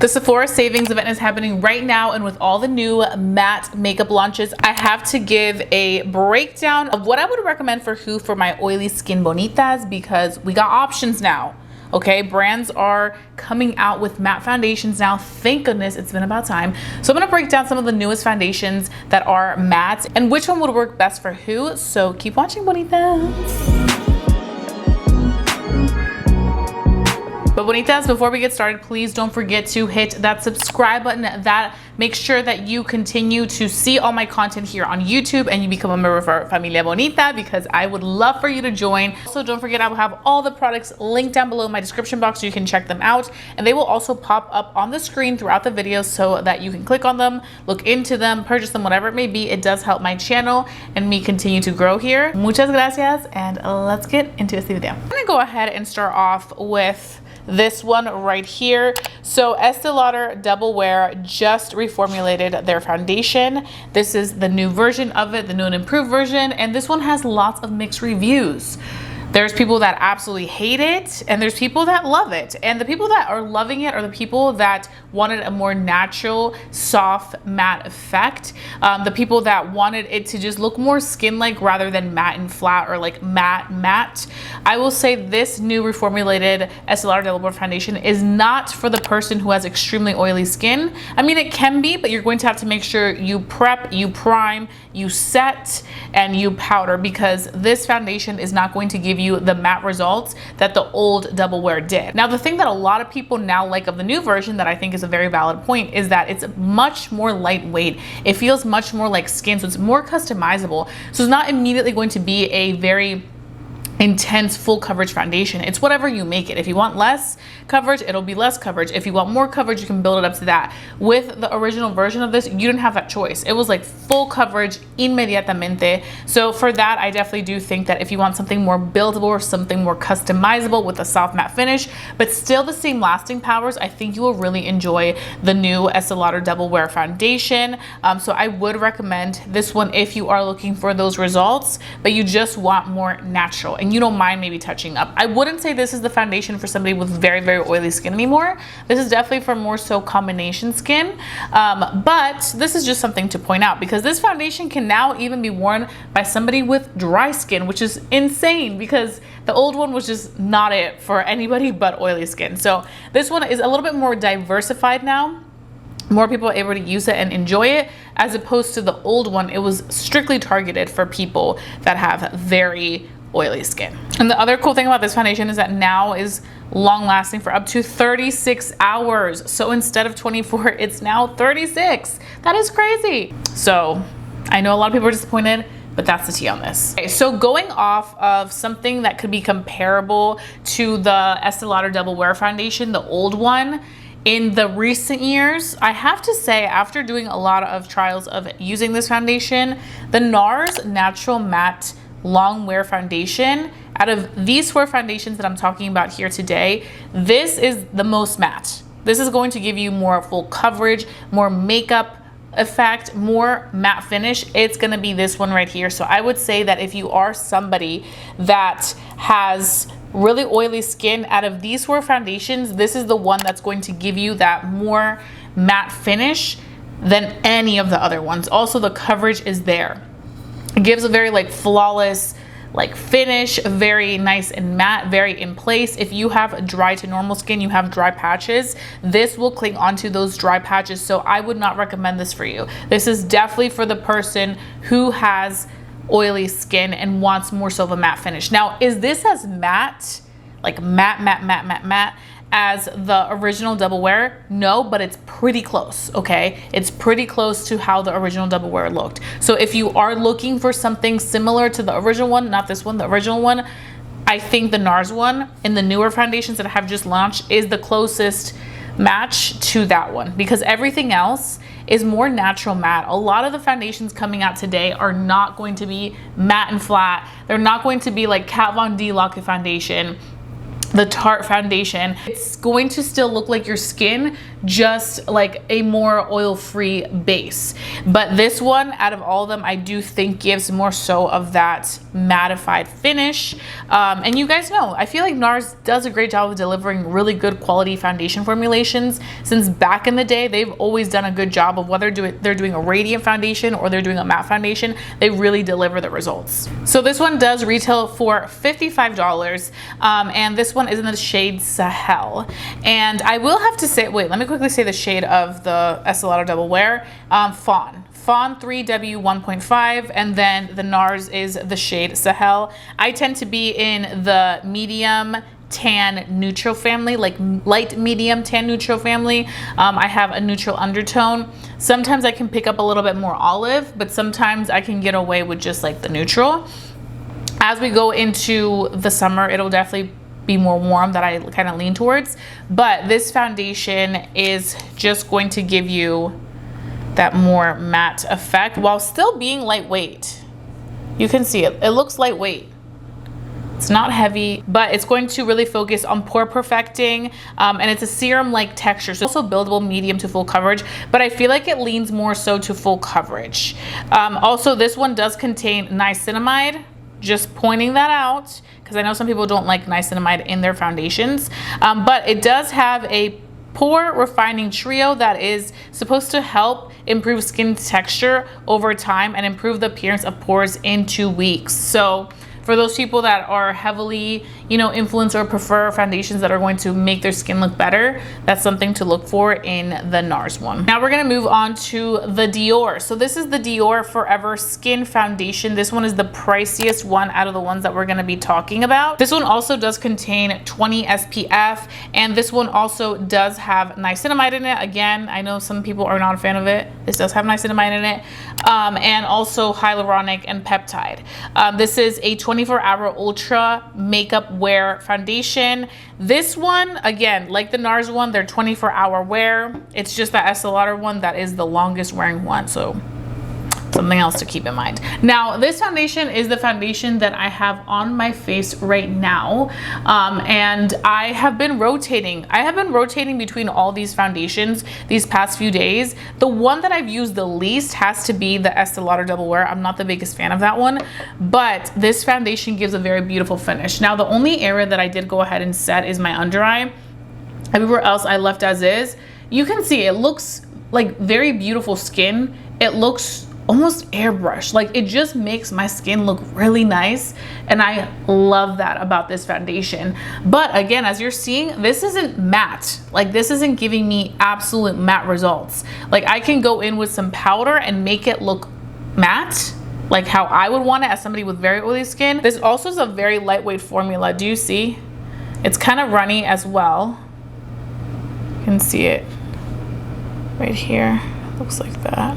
The Sephora savings event is happening right now, and with all the new matte makeup launches, I have to give a breakdown of what I would recommend for who for my oily skin bonitas, because we got options now. Okay, brands are coming out with matte foundations now. Thank goodness, it's been about time. So I'm gonna break down some of the newest foundations that are matte and which one would work best for who. So keep watching, bonitas. But bonitas, before we get started, please don't forget to hit that subscribe button. That makes sure that you continue to see all my content here on YouTube and you become a member of our Familia Bonita, because I would love for you to join. Also, don't forget, I will have all the products linked down below in my description box so you can check them out. And they will also pop up on the screen throughout the video so that you can click on them, look into them, purchase them, whatever it may be. It does help my channel and me continue to grow here. Muchas gracias, and let's get into this video. I'm gonna go ahead and start off with this one right here. So Estee Lauder Double Wear just reformulated their foundation. This is the new version of it, the new and improved version, and this one has lots of mixed reviews. There's people that absolutely hate it, and there's people that love it. And the people that are loving it are the people that wanted a more natural, soft, matte effect. The people that wanted it to just look more skin-like rather than matte and flat, or like matte. I will say this new reformulated Estee Lauder Double Wear foundation is not for the person who has extremely oily skin. I mean, it can be, but you're going to have to make sure you prep, you prime, you set, and you powder, because this foundation is not going to give you the matte results that the old Double Wear did. Now, the thing that a lot of people now like of the new version that I think is a very valid point is that it's much more lightweight. It feels much more like skin, so it's more customizable. So it's not immediately going to be a very intense full coverage foundation. It's whatever you make it. If you want less coverage, it'll be less coverage. If you want more coverage, you can build it up to that. With the original version of this, you didn't have that choice. It was like full coverage inmediatamente. So for that, I definitely do think that if you want something more buildable or something more customizable with a soft matte finish, but still the same lasting powers, I think you will really enjoy the new Estee Lauder Double Wear foundation. So I would recommend this one if you are looking for those results, but you just want more natural and you don't mind maybe touching up. I wouldn't say this is the foundation for somebody with very, very oily skin anymore. This is definitely for more so combination skin. But this is just something to point out, because this foundation can now even be worn by somebody with dry skin, which is insane, because the old one was just not it for anybody but oily skin. So this one is a little bit more diversified now. More people are able to use it and enjoy it, as opposed to the old one. It was strictly targeted for people that have very oily skin. And the other cool thing about this foundation is that now is long lasting for up to 36 hours. So instead of 24, it's now 36. That is crazy. So I know a lot of people are disappointed, but that's the tea on this. Okay, so going off of something that could be comparable to the Estee Lauder Double Wear foundation, the old one, in the recent years, I have to say, after doing a lot of trials of using this foundation, the Nars Natural Matte Long Wear foundation, out of these four foundations that I'm talking about here today, this is the most matte. This is going to give you more full coverage, more makeup effect, more matte finish. It's gonna be this one right here. So I would say that if you are somebody that has really oily skin, out of these four foundations, this is the one that's going to give you that more matte finish than any of the other ones. Also, the coverage is there. It gives a very like flawless like finish, very nice and matte, very in place. If you have dry to normal skin, you have dry patches, this will cling onto those dry patches. So I would not recommend this for you. This is definitely for the person who has oily skin and wants more so of a matte finish. Now, is this as matte, like matte as the original Double Wear? No, but it's pretty close, okay? It's pretty close to how the original Double Wear looked. So if you are looking for something similar to the original one, not this one, the original one, I think the Nars one in the newer foundations that have just launched is the closest match to that one, because everything else is more natural matte. A lot of the foundations coming out today are not going to be matte and flat. They're not going to be like Kat Von D Lock-It foundation, the Tarte foundation. It's going to still look like your skin just like a more oil-free base. But this one, out of all of them, I do think gives more so of that mattified finish. And you guys know, I feel like NARS does a great job of delivering really good quality foundation formulations. Since back in the day, they've always done a good job of whether they're doing a radiant foundation or they're doing a matte foundation, they really deliver the results. So this one does retail for $55, and this one is in the shade Sahel. And I will have to say, wait, let me quickly say the shade of the Estée Lauder Double Wear. FAWN 3W1.5, and then the NARS is the shade Sahel. I tend to be in the medium tan neutral family, like light medium tan neutral family. I have a neutral undertone. Sometimes I can pick up a little bit more olive, but sometimes I can get away with just like the neutral. As we go into the summer, it'll definitely be more warm, that I kind of lean towards. But this foundation is just going to give you that more matte effect while still being lightweight. You can see it, it looks lightweight. It's not heavy, but it's going to really focus on pore perfecting, and it's a serum-like texture, so also buildable medium to full coverage, but I feel like it leans more so to full coverage. Also, this one does contain niacinamide, just pointing that out, because I know some people don't like niacinamide in their foundations, but it does have a pore refining trio that is supposed to help improve skin texture over time and improve the appearance of pores in 2 weeks. So for those people that are heavily, you know, influence or prefer foundations that are going to make their skin look better, that's something to look for in the NARS one. Now we're gonna move on to the Dior. So this is the Dior Forever Skin foundation. This one is the priciest one out of the ones that we're gonna be talking about. This one also does contain 20 SPF, and this one also does have niacinamide in it. Again, I know some people are not a fan of it. This does have niacinamide in it, and also hyaluronic and peptide. This is a 24-hour ultra makeup wear foundation. This one, again, like the NARS one, they're 24-hour wear. It's just the Estée Lauder one that is the longest wearing one, so something else to keep in mind. Now, this foundation is the foundation that I have on my face right now, and I have been rotating. Between all these foundations these past few days. The one that I've used the least has to be the Estée Lauder Double Wear. I'm not the biggest fan of that one, but this foundation gives a very beautiful finish. Now, the only area that I did go ahead and set is my under eye. Everywhere else I left as is. You can see it looks like very beautiful skin. It looks almost airbrush, like it just makes my skin look really nice, and I love that about this foundation. But again, as you're seeing, this isn't matte. Like, this isn't giving me absolute matte results. Like, I can go in with some powder and make it look matte, like how I would want it as somebody with very oily skin. This also is a very lightweight formula. Do you see? It's kind of runny as well. You can see it right here. Looks like that.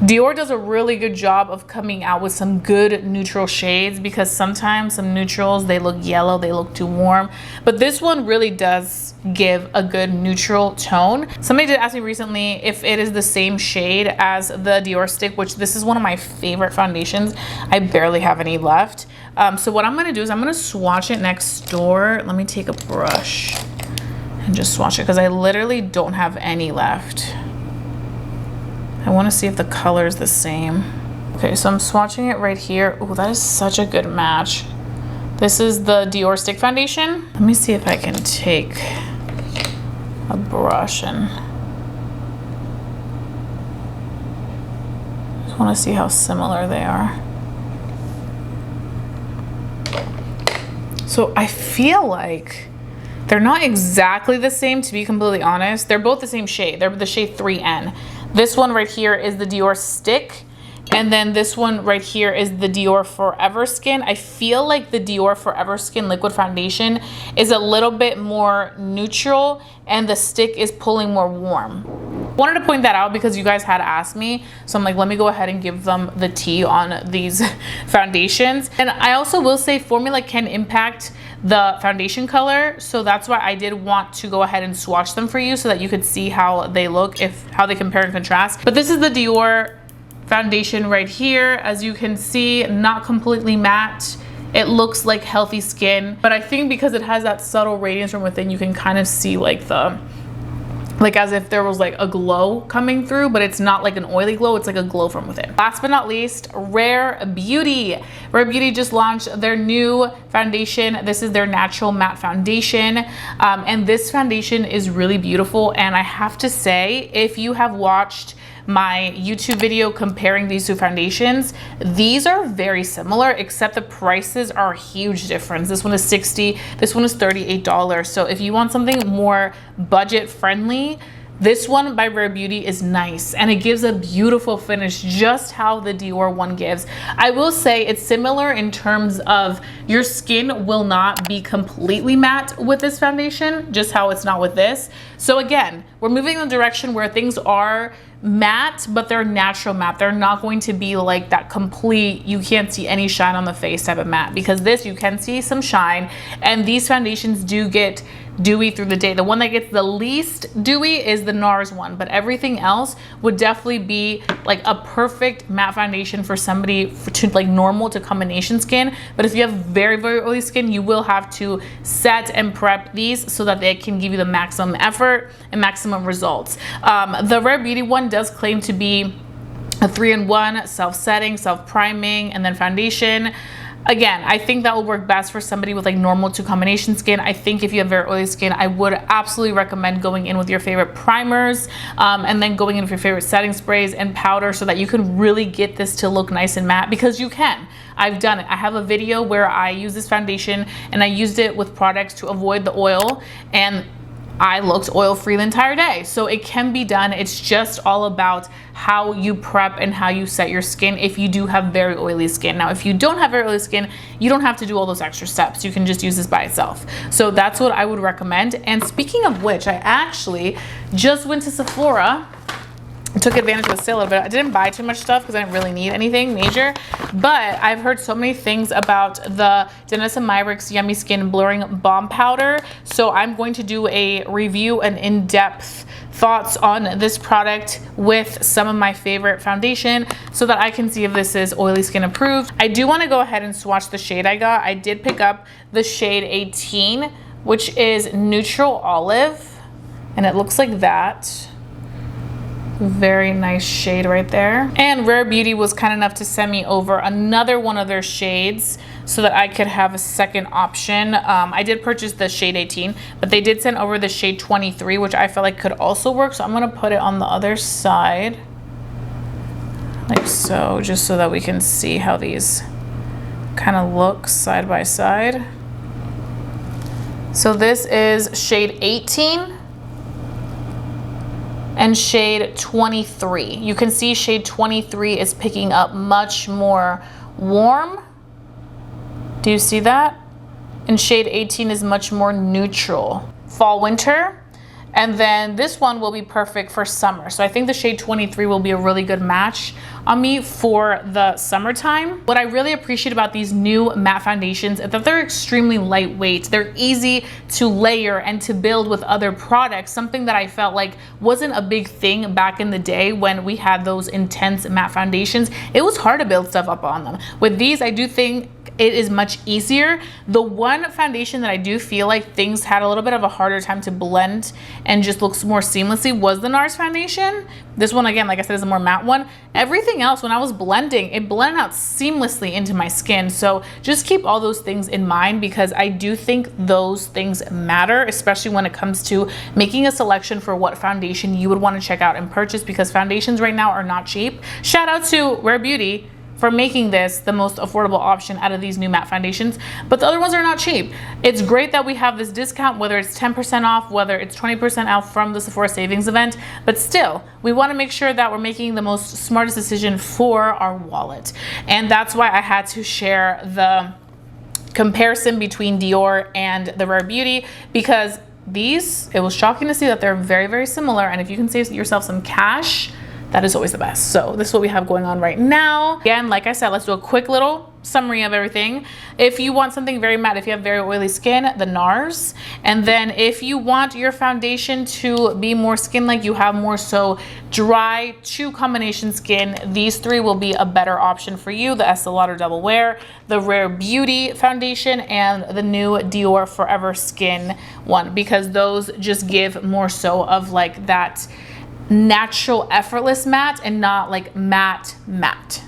Dior does a really good job of coming out with some good neutral shades, because sometimes some neutrals, they look yellow, they look too warm, but this one really does give a good neutral tone. Somebody did ask me recently if it is the same shade as the Dior stick, which this is one of my favorite foundations. I barely have any left. So what I'm gonna do is I'm gonna swatch it next door. Let me take a brush and just swatch it, because I literally don't have any left. I want to see if the color is the same. Okay, so I'm swatching it right here. Oh, that is such a good match. This is the Dior stick foundation. Let me see if I can take a brush and just want to see how similar they are. So I feel like they're not exactly the same, to be completely honest. They're both the same shade. They're the shade 3N. This one right here is the Dior stick, and then this one right here is the Dior Forever Skin. I feel like the Dior Forever Skin liquid foundation is a little bit more neutral, and the stick is pulling more warm. Wanted to point that out because you guys had asked me, so I'm like, let me go ahead and give them the tea on these foundations. And I also will say formula can impact the foundation color, so that's why I did want to go ahead and swatch them for you so that you could see how they look, how they compare and contrast. But this is the Dior foundation right here. As you can see, not completely matte. It looks like healthy skin, but I think because it has that subtle radiance from within, you can kind of see like the like as if there was like a glow coming through, but it's not like an oily glow, it's like a glow from within. Last but not least, Rare Beauty. Rare Beauty just launched their new foundation. This is their natural matte foundation, and this foundation is really beautiful. And I have to say, if you have watched my YouTube video comparing these two foundations, these are very similar, except the prices are a huge difference. This one is $60, this one is $38. So if you want something more budget friendly, this one by Rare Beauty is nice, and it gives a beautiful finish, just how the Dior one gives. I will say it's similar in terms of your skin will not be completely matte with this foundation, just how it's not with this. So again, we're moving in the direction where things are matte, but they're natural matte. They're not going to be like that complete, you can't see any shine on the face type of matte, because this you can see some shine, and these foundations do get dewy through the day. The one that gets the least dewy is the Nars one, but everything else would definitely be like a perfect matte foundation for somebody to like normal to combination skin. But if you have very, very oily skin, you will have to set and prep these so that they can give you the maximum effort and maximum results. The Rare Beauty one does claim to be a 3-in-1, self-setting, self-priming, and then foundation. Again, I think that will work best for somebody with like normal to combination skin. I think if you have very oily skin, I would absolutely recommend going in with your favorite primers, and then going in with your favorite setting sprays and powder, so that you can really get this to look nice and matte, because you can. I've done it. I have a video where I use this foundation and I used it with products to avoid the oil, and I looked oil-free the entire day. So it can be done. It's just all about how you prep and how you set your skin if you do have very oily skin. Now, if you don't have very oily skin, you don't have to do all those extra steps. You can just use this by itself. So that's what I would recommend. And speaking of which, I actually just went to Sephora, took advantage of the sale a bit. I didn't buy too much stuff because I didn't really need anything major, but I've heard so many things about the Dennis & Meyrick's Yummy Skin Blurring Balm Powder. So I'm going to do a review and in-depth thoughts on this product with some of my favorite foundation, so that I can see if this is oily skin approved. I do want to go ahead and swatch the shade I got. I did pick up the shade 18, which is Neutral Olive, and it looks like that. Very nice shade right there. And Rare Beauty was kind enough to send me over another one of their shades so that I could have a second option. I did purchase the shade 18, but they did send over the shade 23, which I felt like could also work. So I'm gonna put it on the other side, like so, just so that we can see how these kind of look side by side. So this is shade 18. And shade 23. You can see shade 23 is picking up much more warm. Do you see that? And shade 18 is much more neutral. Fall, winter. And then this one will be perfect for summer. So I think the shade 23 will be a really good match on me for the summertime. What I really appreciate about these new matte foundations is that they're extremely lightweight. They're easy to layer and to build with other products, something that I felt like wasn't a big thing back in the day when we had those intense matte foundations. It was hard to build stuff up on them. With these, I do think it is much easier. The one foundation that I do feel like things had a little bit of a harder time to blend and just looks more seamlessly was the Nars foundation. This one, again, like I said, is a more matte one. Everything else, when I was blending, it blended out seamlessly into my skin. So just keep all those things in mind, because I do think those things matter, especially when it comes to making a selection for what foundation you would want to check out and purchase, because foundations right now are not cheap. Shout out to Rare Beauty for making this the most affordable option out of these new matte foundations, but the other ones are not cheap. It's great that we have this discount, whether it's 10% off, whether it's 20% off from the Sephora savings event, but still, we want to make sure that we're making the most smartest decision for our wallet. And that's why I had to share the comparison between Dior and the Rare Beauty, because these, it was shocking to see that they're very, very similar. And if you can save yourself some cash, that is always the best. So this is what we have going on right now. Again, like I said, let's do a quick little summary of everything. If you want something very matte, if you have very oily skin, the Nars. And then if you want your foundation to be more skin-like, you have more so dry to combination skin, these three will be a better option for you. The Estée Lauder Double Wear, the Rare Beauty foundation, and the new Dior Forever Skin one, because those just give more so of like that natural effortless matte and not like matte.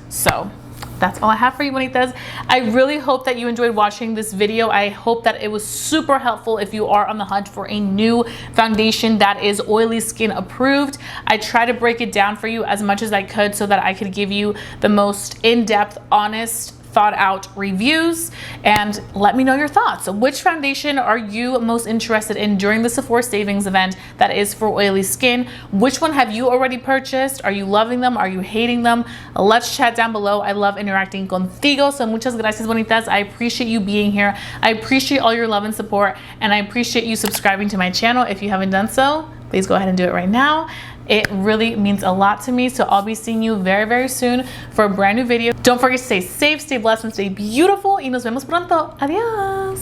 So that's all I have for you, bonitas. I really hope that you enjoyed watching this video. I hope that it was super helpful if you are on the hunt for a new foundation that is oily skin approved. I try to break it down for you as much as I could so that I could give you the most in-depth, honest, thought out reviews, and let me know your thoughts. Which foundation are you most interested in during the Sephora savings event that is for oily skin? Which one have you already purchased? Are you loving them? Are you hating them? Let's chat down below. I love interacting contigo. So muchas gracias, bonitas. I appreciate you being here. I appreciate all your love and support, and I appreciate you subscribing to my channel. If you haven't done so, please go ahead and do it right now. It really means a lot to me. So I'll be seeing you very, very soon for a brand new video. Don't forget to stay safe, stay blessed, and stay beautiful. Y nos vemos pronto. Adiós.